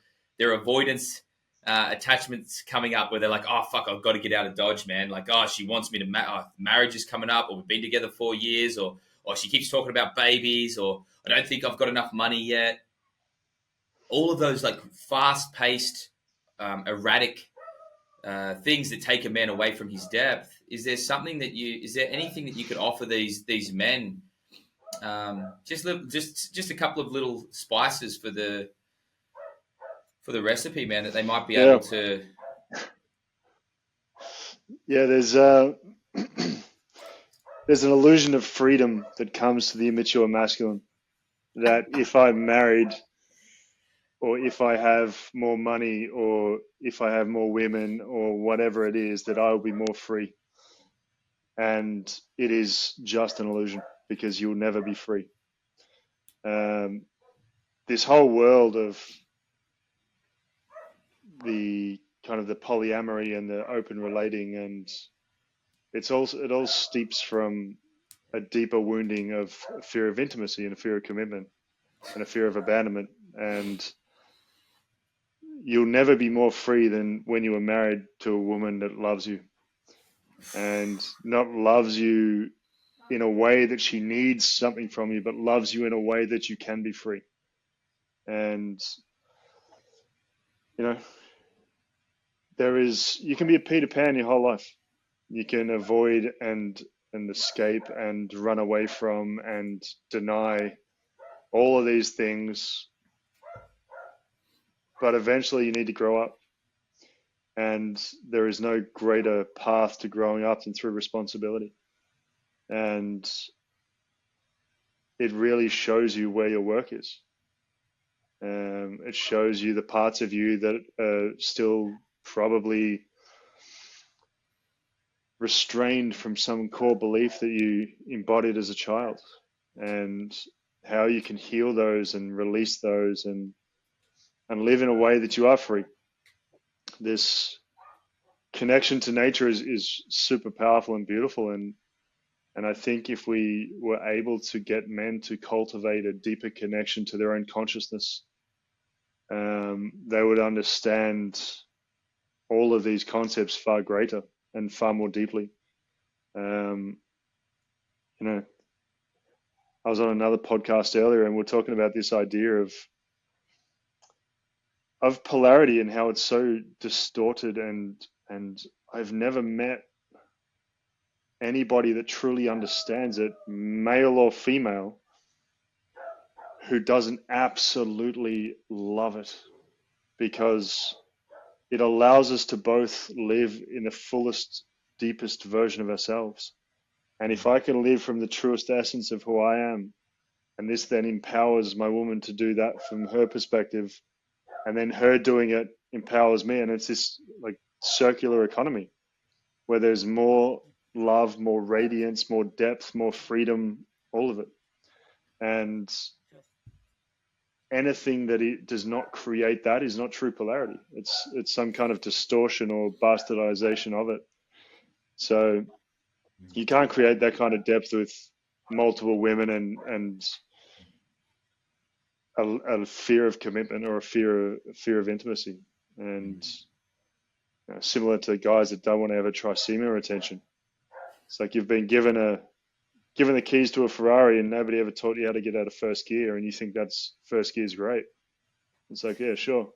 avoidance attachments coming up, where they're like, "Oh fuck, I've got to get out of Dodge, man. Like, oh, she wants me to marriage is coming up, or we've been together 4 years, or she keeps talking about babies, or I don't think I've got enough money yet." All of those like fast-paced, erratic things that take a man away from his depth. Is there anything that you could offer these men? Just a couple of little spices for the recipe, man, that they might be able to. Yeah, there's an illusion of freedom that comes to the immature masculine, that if I'm married, or if I have more money, or if I have more women, or whatever it is, that I will be more free. And it is just an illusion, because you'll never be free. This whole world of the kind of the polyamory and the open relating, and it all steeps from a deeper wounding of a fear of intimacy and a fear of commitment and a fear of abandonment. And you'll never be more free than when you are married to a woman that loves you, and not loves you in a way that she needs something from you, but loves you in a way that you can be free. And you can be a Peter Pan your whole life. You can avoid and escape and run away from and deny all of these things, but eventually you need to grow up. And there is no greater path to growing up than through responsibility. And it really shows you where your work is. It shows you the parts of you that are still probably restrained from some core belief that you embodied as a child, and how you can heal those and release those and live in a way that you are free. This connection to nature is super powerful and beautiful, and And I think if we were able to get men to cultivate a deeper connection to their own consciousness, they would understand all of these concepts far greater and far more deeply. You know, I was on another podcast earlier, and we're talking about this idea of polarity and how it's so distorted, and I've never met anybody that truly understands it, male or female, who doesn't absolutely love it, because it allows us to both live in the fullest, deepest version of ourselves. And if I can live from the truest essence of who I am, and this then empowers my woman to do that from her perspective, and then her doing it empowers me, and it's this like circular economy where there's more love, more radiance, more depth, more freedom, all of it. And anything that it does not create that is not true polarity. It's some kind of distortion or bastardization of it. So you can't create that kind of depth with multiple women and a fear of commitment or a fear of intimacy. And you know, similar to guys that don't want to ever try semen retention. It's like you've been given the keys to a Ferrari and nobody ever taught you how to get out of first gear, and you think that's first gear is great. It's like, yeah, sure.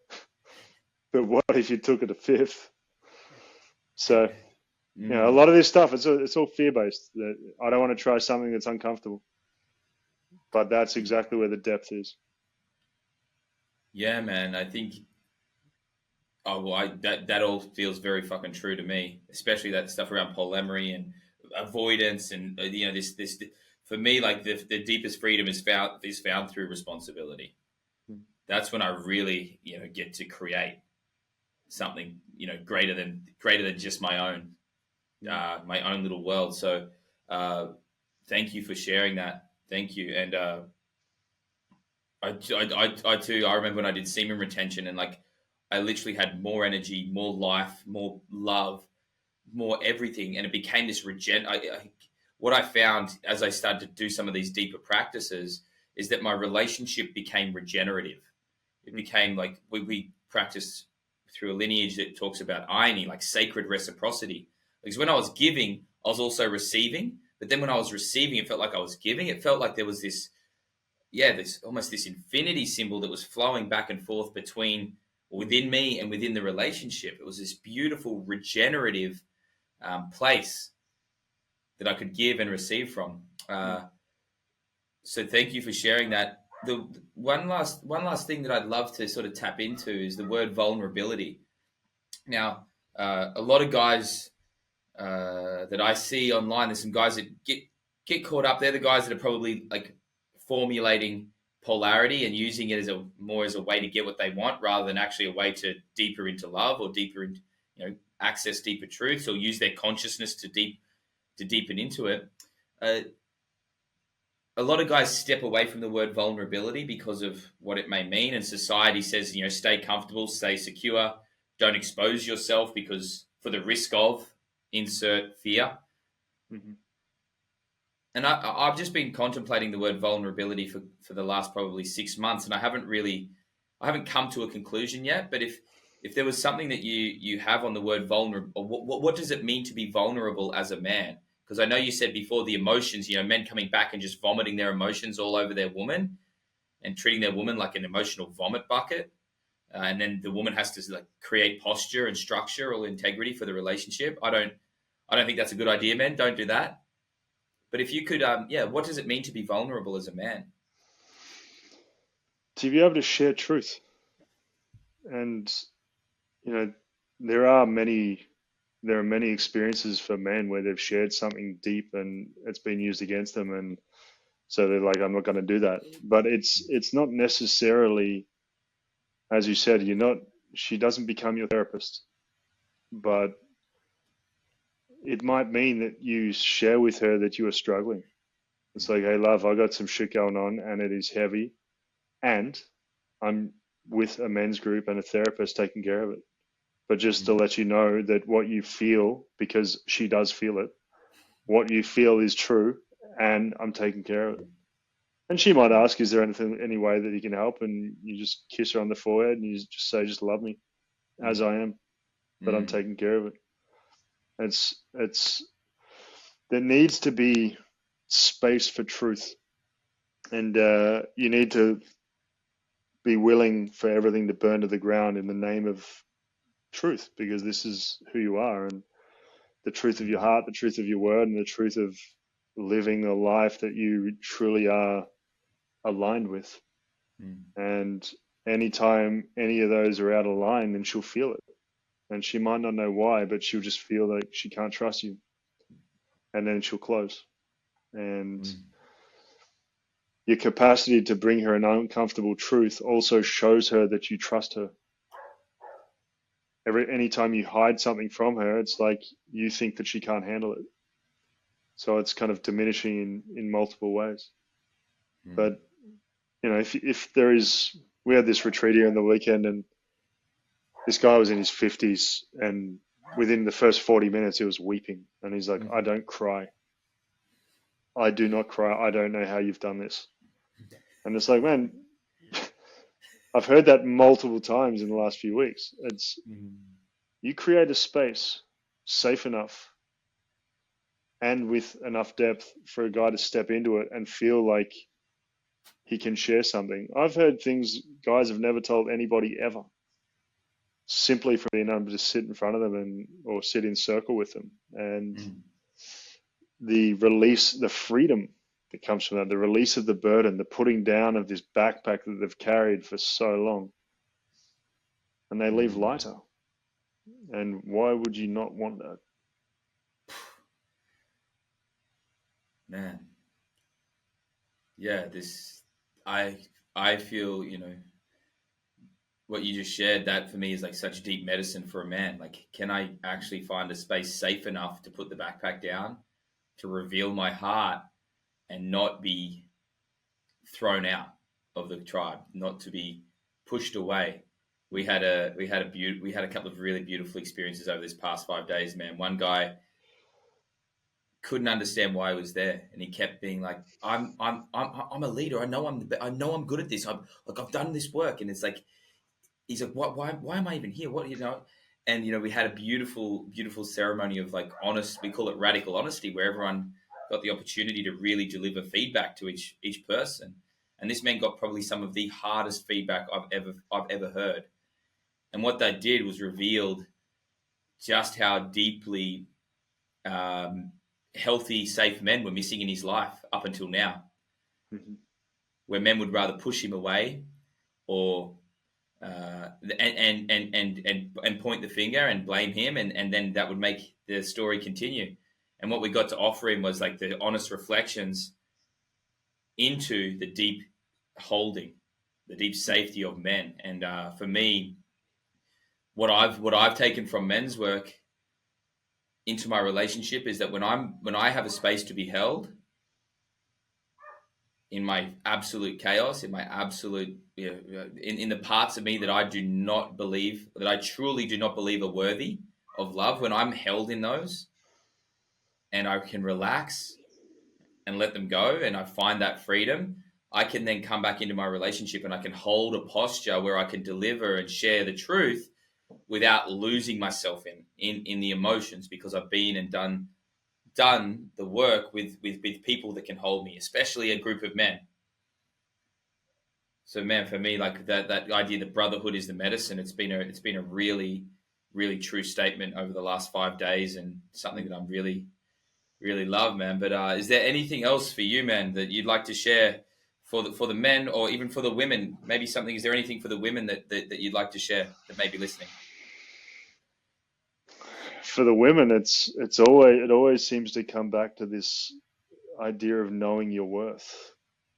But what if you took it to fifth? So, you know, a lot of this stuff, it's all fear-based. That I don't want to try something that's uncomfortable. But that's exactly where the depth is. Yeah, man. I think, that all feels very fucking true to me, especially that stuff around polyamory and avoidance, and you know, this for me, like the deepest freedom is found through responsibility. That's when I really, you know, get to create something, you know, greater than just my own little world. So thank you for sharing that. Thank you. And I too, I remember when I did semen retention, and like I literally had more energy, more life, more love, more everything, and it became this what I found as I started to do some of these deeper practices is that my relationship became regenerative. It became like we practiced through a lineage that talks about irony, like sacred reciprocity. Because when I was giving, I was also receiving. But then when I was receiving, it felt like I was giving. It felt like there was this almost this infinity symbol that was flowing back and forth within me and within the relationship. It was this beautiful regenerative place that I could give and receive from. So thank you for sharing that. The one last thing that I'd love to sort of tap into is the word vulnerability. Now, a lot of guys that I see online, there's some guys that get caught up. They're the guys that are probably like formulating polarity and using it more as a way to get what they want, rather than actually a way to deeper into love or deeper into, you know, access deeper truths, or use their consciousness to deepen into it. A lot of guys step away from the word vulnerability because of what it may mean, and society says, you know, stay comfortable, stay secure, don't expose yourself because for the risk of insert fear. Mm-hmm. And I've just been contemplating the word vulnerability for the last probably 6 months, and I haven't come to a conclusion yet. But if there was something that you have on the word vulnerable, what does it mean to be vulnerable as a man? Because I know you said before the emotions, you know, men coming back and just vomiting their emotions all over their woman and treating their woman like an emotional vomit bucket. And then the woman has to like create posture and structure or integrity for the relationship. I don't think that's a good idea, men. Don't do that. But if you could, what does it mean to be vulnerable as a man? To be able to share truth. And, you know, there are many experiences for men where they've shared something deep and it's been used against them. And so they're like, I'm not going to do that. But it's not necessarily, as you said, she doesn't become your therapist, but it might mean that you share with her that you are struggling. It's like, hey, love, I got some shit going on and it is heavy. And I'm with a men's group and a therapist taking care of it. But just to let you know that what you feel, because she does feel it, what you feel is true, and I'm taking care of it. And she might ask, is there any way that you can help? And you just kiss her on the forehead and you just say, just love me as I am, but I'm taking care of it. There needs to be space for truth, and you need to be willing for everything to burn to the ground in the name of truth, because this is who you are, and the truth of your heart, the truth of your word, and the truth of living a life that you truly are aligned with. And anytime any of those are out of line, then she'll feel it, and she might not know why, but she'll just feel like she can't trust you, and then she'll close. And your capacity to bring her an uncomfortable truth also shows her that you trust her. Anytime you hide something from her, it's like you think that she can't handle it. So it's kind of diminishing in multiple ways. But, you know, if there is, we had this retreat here on the weekend, and this guy was in his 50s, and within the first 40 minutes, he was weeping. And he's like, I don't cry. I do not cry. I don't know how you've done this. And it's like, man, I've heard that multiple times in the last few weeks. It's you create a space safe enough and with enough depth for a guy to step into it and feel like he can share something. I've heard things guys have never told anybody ever, simply from being able to sit in front of them or sit in circle with them. And the release, the freedom that comes from that, the release of the burden, the putting down of this backpack that they've carried for so long, and they leave lighter. And why would you not want that? Man. Yeah, I feel, you know, what you just shared, that for me is like such deep medicine for a man. Like, can I actually find a space safe enough to put the backpack down, to reveal my heart, and not be thrown out of the tribe, not to be pushed away? We had a couple of really beautiful experiences over this past 5 days, man. One guy couldn't understand why I was there, and he kept being like, I'm a leader. I know I'm good at this. I've done this work. And it's like, he's like, why am I even here? What, you know? And, you know, we had a beautiful ceremony of like honest, we call it radical honesty, where everyone got the opportunity to really deliver feedback to each person. And this man got probably some of the hardest feedback I've ever heard. And what that did was revealed just how deeply healthy, safe men were missing in his life up until now, where men would rather push him away or and point the finger and blame him, and then that would make the story continue. And what we got to offer him was like the honest reflections into the deep holding, the deep safety of men. And for me, what I've taken from men's work into my relationship is that when I have a space to be held in my absolute chaos, in my absolute, in the parts of me that I truly do not believe are worthy of love, when I'm held in those and I can relax and let them go and I find that freedom, I can then come back into my relationship and I can hold a posture where I can deliver and share the truth without losing myself in the emotions, because I've been and done the work with people that can hold me, especially a group of men. So, man, for me, like that idea that brotherhood is the medicine, it's been a really, really true statement over the last 5 days, and something that I'm really, really love, man. But is there anything else for you, man, that you'd like to share for the men, or even for the women? Maybe something. Is there anything for the women that you'd like to share that may be listening? For the women, it always seems to come back to this idea of knowing your worth.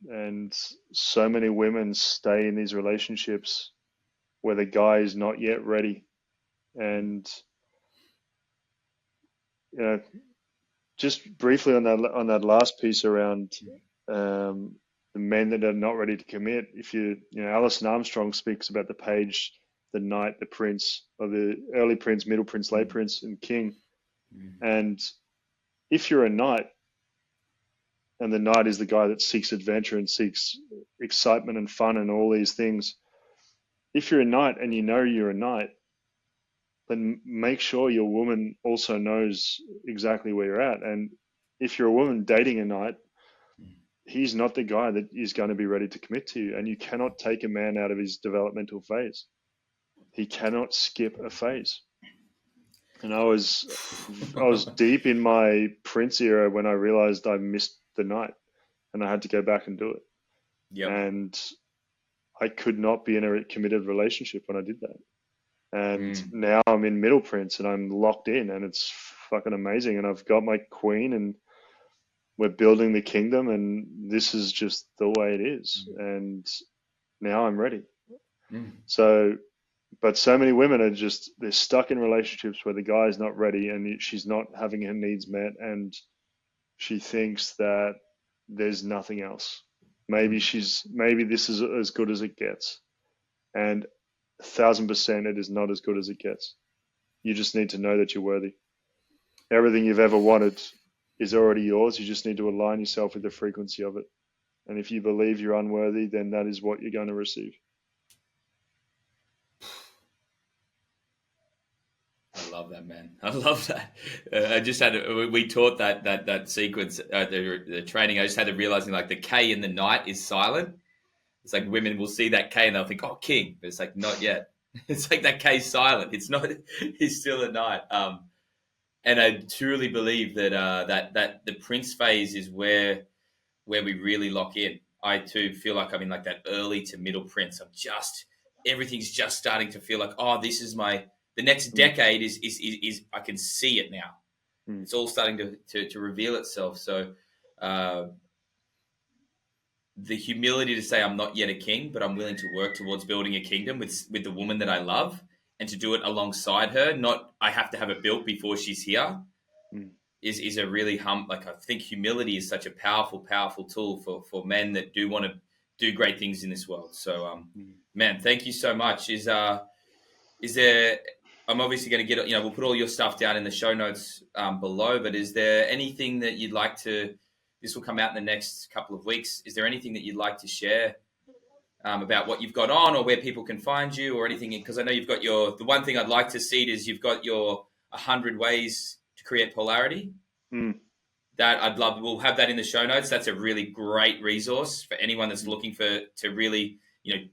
And so many women stay in these relationships where the guy is not yet ready. And, you know, just briefly on that last piece around the men that are not ready to commit. If Alison Armstrong speaks about the page, the knight, the prince, or the early prince, middle prince, late prince, and king. And if you're a knight, and the knight is the guy that seeks adventure and seeks excitement and fun and all these things, if you're a knight and you know you're a knight, then make sure your woman also knows exactly where you're at. And if you're a woman dating a knight, he's not the guy that is going to be ready to commit to you. And you cannot take a man out of his developmental phase. He cannot skip a phase. And I was deep in my Prince era when I realized I missed the knight and I had to go back and do it. Yep. And I could not be in a committed relationship when I did that. And now I'm in Middle Prince and I'm locked in and it's fucking amazing. And I've got my queen and we're building the kingdom and this is just the way it is. And now I'm ready. So, but so many women are just, they're stuck in relationships where the guy's not ready and she's not having her needs met and she thinks that there's nothing else. Maybe this is as good as it gets. And 1,000% it is not as good as it gets. You just need to know that you're worthy. Everything you've ever wanted is already yours. You just need to align yourself with the frequency of it. And if you believe you're unworthy, then that is what you're going to receive. I love that, man. I love that. I just had we taught that sequence, the training. I just had to realizing like the K in the night is silent. It's like women will see that K and they'll think, oh, king. But it's like, not yet. It's like that K's silent. It's not, he's still a knight. And I truly believe that that the Prince phase is where we really lock in. I too feel like I'm in like that early to middle Prince. Everything's just starting to feel like, oh, this is the next decade is I can see it now. It's all starting to reveal itself. So the humility to say I'm not yet a king, but I'm willing to work towards building a kingdom with the woman that I love and to do it alongside her. Not I have to have it built before she's here. Is a really like I think humility is such a powerful tool for men that do want to do great things in this world. So man, thank you so much. Is there I'm obviously going to get we'll put all your stuff down in the show notes below, but is there anything that you'd like to, this will come out in the next couple of weeks, is there anything that you'd like to share about what you've got on or where people can find you or anything? Because I know you've got the one thing I'd like to see is you've got your 100 ways to create polarity. That I'd love, we'll have that in the show notes. That's a really great resource for anyone that's looking to really,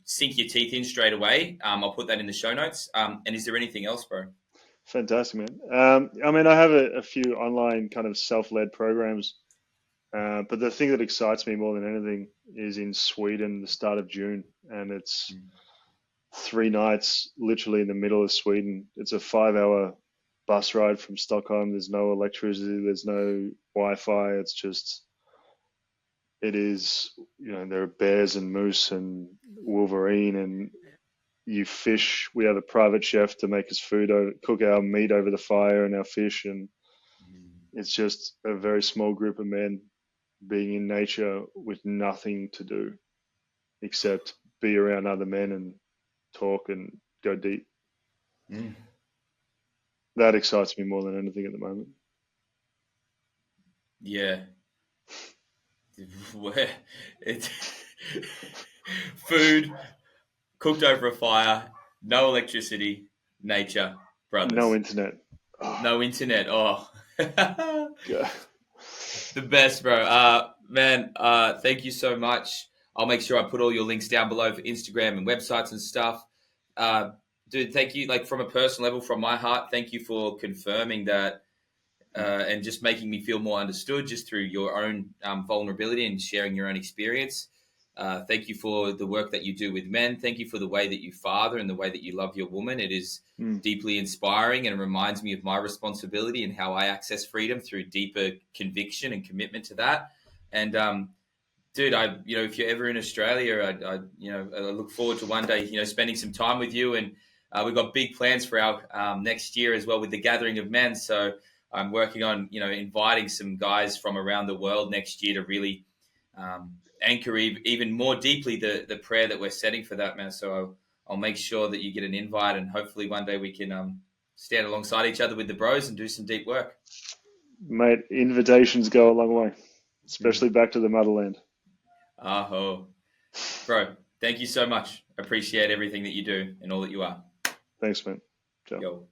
sink your teeth in straight away. I'll put that in the show notes. And is there anything else, bro? Fantastic, man. I mean, I have a few online kind of self-led programs, but the thing that excites me more than anything is in Sweden, the start of June, and it's 3 nights literally in the middle of Sweden. It's a 5-hour bus ride from Stockholm. There's no electricity, there's no Wi-Fi. It's just, it is, there are bears and moose and wolverine, and you fish. We have a private chef to make us food, cook our meat over the fire and our fish. And it's just a very small group of men being in nature with nothing to do except be around other men and talk and go deep. That excites me more than anything at the moment. Yeah. Food, cooked over a fire, no electricity, nature, brothers. No internet. Oh. No internet. Oh. Yeah. The best, bro. Man, thank you so much. I'll make sure I put all your links down below for Instagram and websites and stuff. Dude, thank you. Like from a personal level, from my heart, thank you for confirming that and just making me feel more understood just through your own vulnerability and sharing your own experience. Thank you for the work that you do with men. Thank you for the way that you father and the way that you love your woman. It is deeply inspiring and reminds me of my responsibility and how I access freedom through deeper conviction and commitment to that. And dude, if you're ever in Australia, I look forward to one day, spending some time with you. And we've got big plans for our next year as well with the Gathering of Men. So I'm working on, inviting some guys from around the world next year to really anchor even more deeply the prayer that we're setting for that, man. So I'll make sure that you get an invite, and hopefully one day we can stand alongside each other with the bros and do some deep work. Mate, invitations go a long way, especially back to the motherland. Aho. Bro, thank you so much. Appreciate everything that you do and all that you are. Thanks, man. Ciao. Yo.